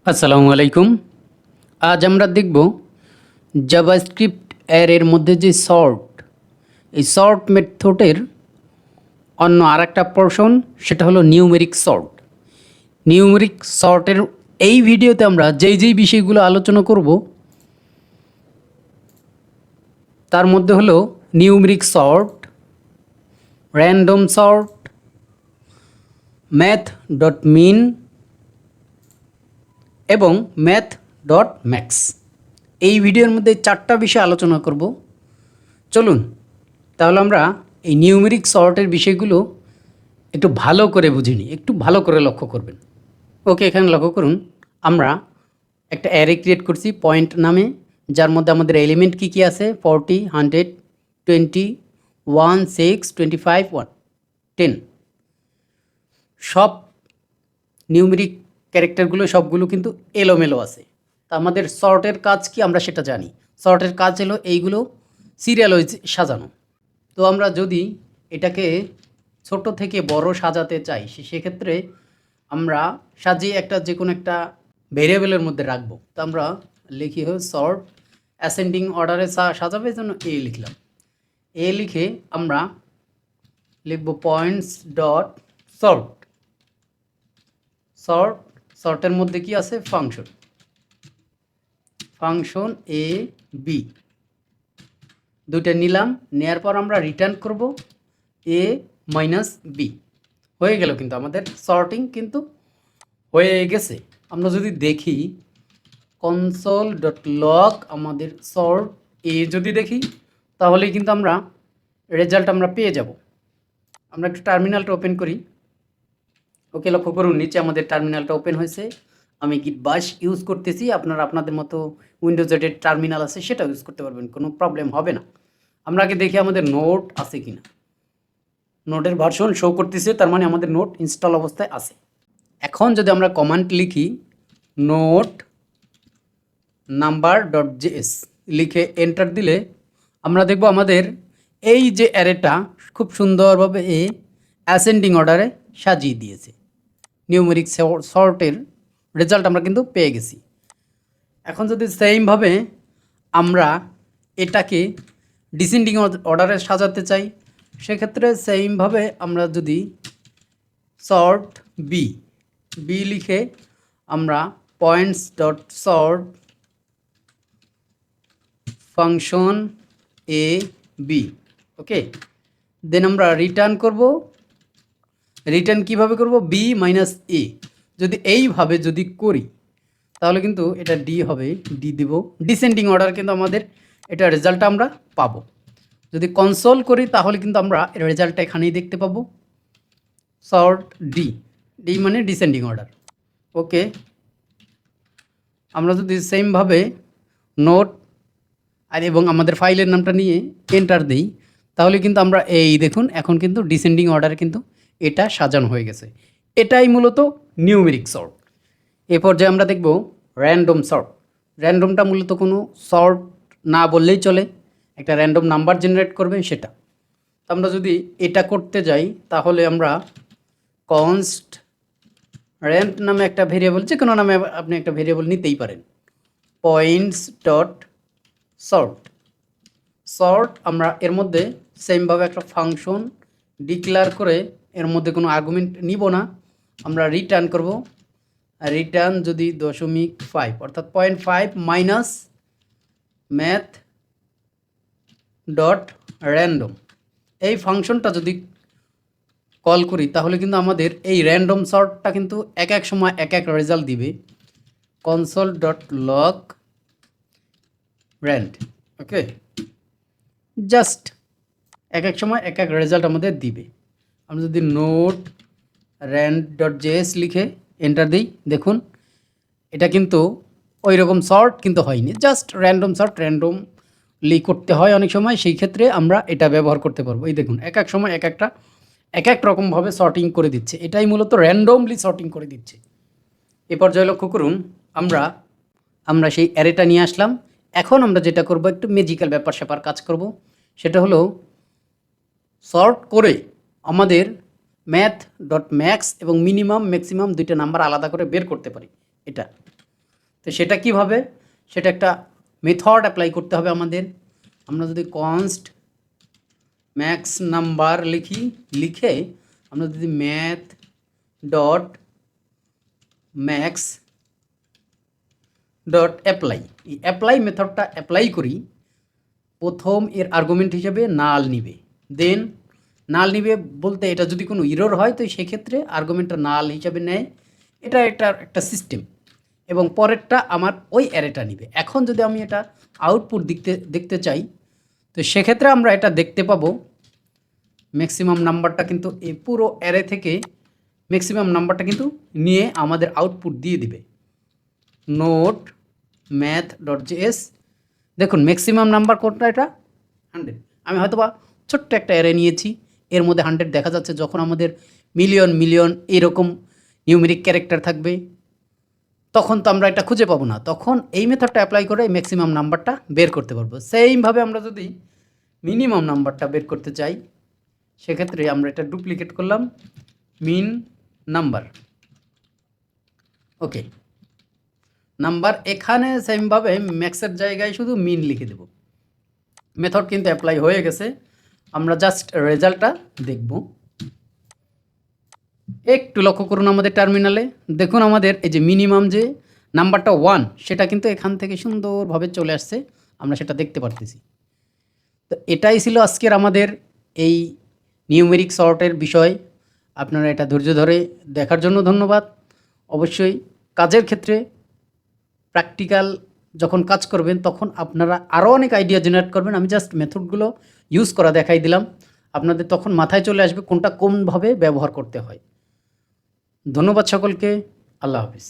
আসসালামু আলাইকুম। আজ আমরা দেখব জাভাস্ক্রিপ্ট অ্যারের মধ্যে যে সর্ট, এই সর্ট মেথডের অন্য আরেকটা পোরশন, সেটা হলো নিউমেরিক সর্ট। নিউমেরিক সর্টের এই ভিডিওতে আমরা যেই বিষয়গুলো আলোচনা করব তার মধ্যে হলো numeric sort, random sort, math dot min এবং ম্যাথ ডট ম্যাক্স। এই ভিডিওর মধ্যে 4টা বিষয় আলোচনা করব। চলুন তাহলে আমরা এই নিউমেরিক সর্টের বিষয়গুলো একটু ভালো করে বুঝে নিই, একটু ভালো করে লক্ষ্য করবেন। ওকে, এখানে লক্ষ্য করুন, আমরা একটা অ্যারে ক্রিয়েট করছি পয়েন্ট নামে, যার মধ্যে আমাদের এলিমেন্ট কী কী আছে 40, 100, 20, 1, 6, 25, 1, 10। সব নিউমেরিক ক্যারেক্টারগুলো সবগুলো কিন্তু এলোমেলো আছে। তা আমাদের সর্টের কাজ কি আমরা সেটা জানি। সর্টের কাজ হলো এইগুলো সিরিয়াল ওয়াইজ সাজানো। তো আমরা যদি এটাকে ছোট থেকে বড় সাজাতে চাই সেক্ষেত্রে আমরা সাজিয়ে একটা যে কোনো একটা ভেরিয়েবলের মধ্যে রাখবো। তো আমরা লিখি হলো সর্ট অ্যাসেন্ডিং অর্ডারে সাজাবে জন্য এ লিখলাম। এ লিখে আমরা লিখব পয়েন্টস ডট সর্ট। সর্টের মধ্যে কি আছে ফাংশন এ বি, দুইটা নিলাম। নেয়ার পর আমরা রিটার্ন করব এ মাইনাস বি। হয়ে গেল, কিন্তু আমাদের সর্টিং কিন্তু হয়ে গেছে। আমরা যদি দেখি কনসোল ডট লগ আমাদের সর্ট এ যদি দেখি তাহলে কিন্তু আমরা রেজাল্ট আমরা পেয়ে যাব। আমরা একটু টার্মিনালটা ওপেন করি। ওকে, লক্ষ্য করুন নিচে আমাদের টার্মিনালটা ওপেন হয়েছে। আমি গিট বাশ ইউজ করতেছি, আপনারা আপনাদের মতো উইন্ডোজের টার্মিনাল আছে সেটা ইউজ করতে পারবেন, কোনো প্রবলেম হবে না। আমরা আগে দেখি আমাদের নোট আছে কিনা। নোটের ভার্সন শো করতেছে, তার মানে আমাদের নোট ইনস্টল অবস্থায় আছে। এখন যদি আমরা কমান্ড লিখি নোট নাম্বার ডট জেএস লিখে এন্টার দিলে আমরা দেখব আমাদের এই যে অ্যারেটা খুব সুন্দরভাবে অ্যাসেন্ডিং অর্ডারে সাজিয়ে দিয়েছে। নিউমেরিক সর্টের রেজাল্ট আমরা কিন্তু পেয়ে গেছি। এখন যদি সেইমভাবে আমরা এটাকে ডিসেন্ডিং অর্ডারে সাজাতে চাই সেক্ষেত্রে সেইমভাবে আমরা যদি সর্ট বি বি লিখে আমরা points dot sort function A B, ওকে, দেন আমরা রিটার্ন করব। রিটার্ন কিভাবে করব বি মাইনাস এ। যদি এইভাবে যদি করি তাহলে কিন্তু এটা ডি হবে, ডি দিব ডিসেন্ডিং অর্ডার, কিন্তু আমাদের এটা রেজাল্টটা আমরা পাবো। যদি কনসোল করি তাহলে কিন্তু আমরা রেজাল্টটা এখানেই দেখতে পাবো সর্ট ডি, ডি মানে ডিসেন্ডিং অর্ডার। ওকে, আমরা যদি সেমভাবে নোট আর এবং আমাদের ফাইলের নামটা নিয়ে এন্টার দিই তাহলে কিন্তু আমরা এই দেখুন এখন কিন্তু ডিসেন্ডিং অর্ডার কিন্তু এটা সাজানো হয়ে গেছে। এটাই মূলত নিউমেরিক সর্ট। এ পর্যায়ে আমরা দেখব র্যান্ডম সর্ট। র্যান্ডমটা মূলত কোনো সর্ট না বললেই চলে, একটা র্যান্ডম নাম্বার জেনারেট করবে সেটা। তো আমরা যদি এটা করতে যাই তাহলে আমরা কনস্ট র্যান্ড নামে একটা ভেরিয়েবল, যে কোনো নামে আপনি একটা ভেরিয়েবল নিতেই পারেন, পয়েন্টস ডট সর্ট আমরা এর মধ্যে সেমভাবে একটা ফাংশন ডিক্লেয়ার করে এর মধ্যে কোনো আর্গুমেন্ট নিব না, আমরা রিটার্ন করব। রিটার্ন যদি 0.5 অর্থাৎ 0.5 মাইনাস ম্যাথ ডট র্যান্ডম, এই ফাংশনটা যদি কল করি তাহলে কিন্তু আমাদের এই র্যান্ডম সর্টটা কিন্তু এক এক সময় এক এক রেজাল্ট দিবে। কনসোল ডট লগ র্যান্ড, ওকে, জাস্ট এক এক সময় এক এক রেজাল্ট আমাদের দিবে। আমরা যদি নোট র্যান্ড ডট জেএস লিখে এন্টার দিই দেখুন এটা কিন্তু ওই রকম সর্ট কিন্তু হয়নি, জাস্ট র্যান্ডম সর্ট, র্যান্ডমলি করতে হয় অনেক সময়, সেই ক্ষেত্রে আমরা এটা ব্যবহার করতে পারবো। এই দেখুন এক এক সময় এক এক রকমভাবে সর্টিং করে দিচ্ছে, এটাই মূলত র্যান্ডমলি সর্টিং করে দিচ্ছে। এ পর্যায়ে লক্ষ্য করুন আমরা সেই অ্যারেটা নিয়ে আসলাম। এখন আমরা যেটা করব একটু ম্যাজিক্যাল ব্যাপার স্যাপার কাজ করব, সেটা হলো সর্ট করে আমাদের ম্যাথ ডট ম্যাক্স এবং মিনিমাম ম্যাক্সিমাম দুইটা নাম্বার আলাদা করে বের করতে পারি। এটা তো সেটা কিভাবে, সেটা একটা মেথড অ্যাপ্লাই করতে হবে আমাদের। আমরা যদি কনস্ট ম্যাক্স নাম্বার লিখে আমরা যদি math dot max dot apply, এই অ্যাপ্লাই মেথডটা অ্যাপ্লাই করি, প্রথম এর আর্গুমেন্ট হিসেবে নাল নিবে। দেন নাল নিবে বলতে এটা যদি কোনো ইরর হয় তো সেক্ষেত্রে আর্গুমেন্টটা নাল হিসাবে নেয়। এটার একটা সিস্টেম। এবং পরেরটা আমার ওই অ্যারেটা নিবে। এখন যদি আমি এটা আউটপুট দেখতে চাই তো সেক্ষেত্রে আমরা এটা দেখতে পাবো ম্যাক্সিমাম নাম্বারটা কিন্তু এই পুরো অ্যারে থেকে ম্যাক্সিমাম নাম্বারটা কিন্তু নিয়ে আমাদের আউটপুট দিয়ে দিবে। নোট ম্যাথ ডট জেএস, দেখুন ম্যাক্সিমাম নাম্বার কোনটা, এটা 100। আমি হয়তোবা ছোট্ট একটা অ্যারে নিয়েছি, এর মধ্যে 100 দেখা যাচ্ছে। যখন আমাদের মিলিয়ন মিলিয়ন এরকম নিউমেরিক ক্যারেক্টার থাকবে তখন তো আমরা এটা খুঁজে পাবো না, তখন এই মেথডটা অ্যাপ্লাই করে ম্যাক্সিমাম নাম্বারটা বের করতে পারবো। সেইমভাবে আমরা যদি মিনিমাম নাম্বারটা বের করতে চাই সেক্ষেত্রে আমরা এটা ডুপ্লিকেট করলাম, মিন নাম্বার, ওকে নাম্বার। এখানে সেমভাবে ম্যাক্সের জায়গায় শুধু মিন লিখে দেব। মেথড কিন্তু অ্যাপ্লাই হয়ে গেছে, আমরা জাস্ট রেজাল্টটা দেখব। একটু লক্ষ্য করুন আমাদের টার্মিনালে, দেখুন আমাদের এই যে মিনিমাম যে নাম্বারটা 1 সেটা কিন্তু এখান থেকে সুন্দরভাবে চলে আসছে, আমরা সেটা দেখতে পারতেছি। তো এটাই ছিল আজকের আমাদের এই নিউমেরিক সর্টের বিষয়। আপনারা এটা ধৈর্য ধরে দেখার জন্য ধন্যবাদ। অবশ্যই কাজের ক্ষেত্রে প্র্যাকটিক্যাল যখন কাজ করবেন তখন আপনারা আরও অনেক আইডিয়া জেনারেট করবেন। আমি জাস্ট মেথডগুলো ইউজ করা দেখাই দিলাম, আপনাদের তখন মাথায় চলে আসবে কোনটা কোনভাবে ব্যবহার করতে হয়। ধন্যবাদ সকলকে, আল্লাহ হাফিজ।